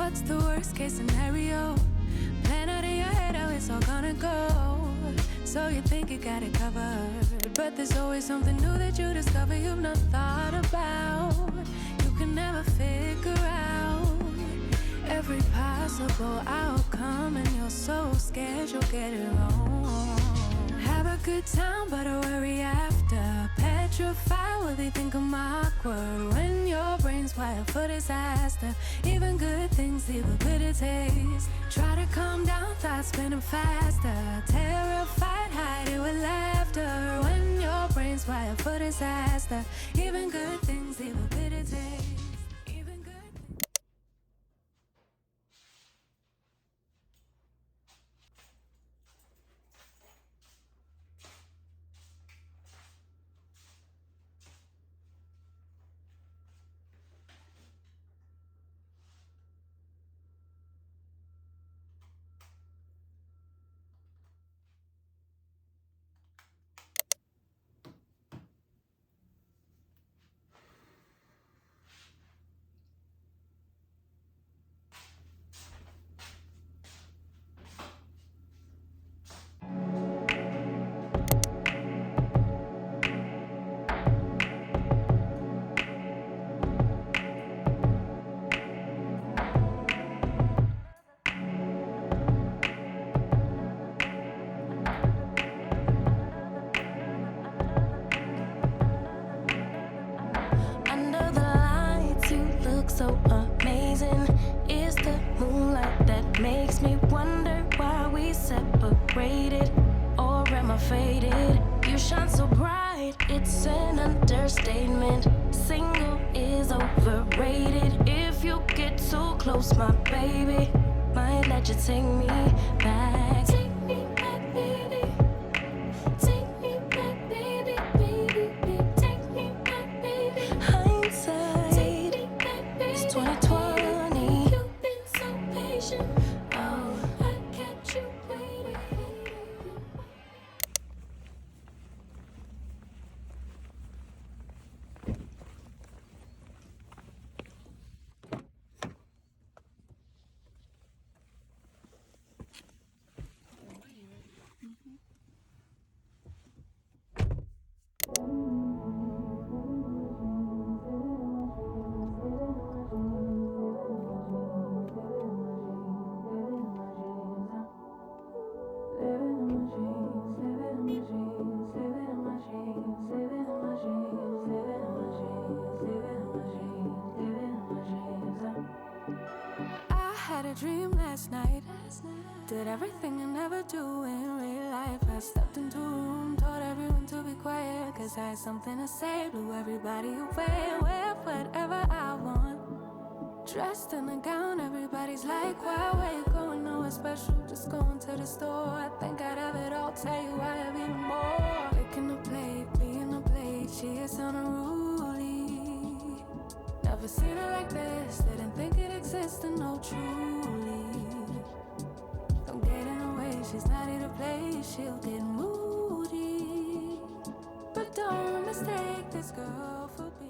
what's the worst case scenario? Plan out in your head how it's all gonna go. So you think you got it covered, but there's always something new that you discover you've not thought about. You can never figure out every possible outcome, and you're so scared you'll get it wrong. Have a good time, but a worry after. Petrified, will they think I'm awkward? When your brain's wired for disaster, even good things leave a bitter taste. Try to calm down, thoughts spinning faster. Terrified, hide it with laughter. When your brain's wired for disaster, even good things leave a bitter taste. So amazing. It's the moonlight that makes me wonder why we separated. Or am I faded? You shine so bright, it's an understatement. Single is overrated. If you get too close, my baby might let you take me back. Take me back, baby. Take me back, baby, baby, baby. Take me back, baby. Hindsight. 2020. You've been so patient. Oh, I kept you waiting. Dream last night. Did everything I never do in real life. I stepped into a room, told everyone to be quiet, cause I had something to say. Blew everybody away, wear whatever I want. Dressed in a gown, everybody's like, why, where you going? Nowhere special, just going to the store. I think I'd have it all, tell you I have even more. Picking a plate, being a plate, she is unruly. Never seen her like this, didn't think it existed, no truly. Don't get in her way, she's not here to play, she'll get moody. But don't mistake this girl for being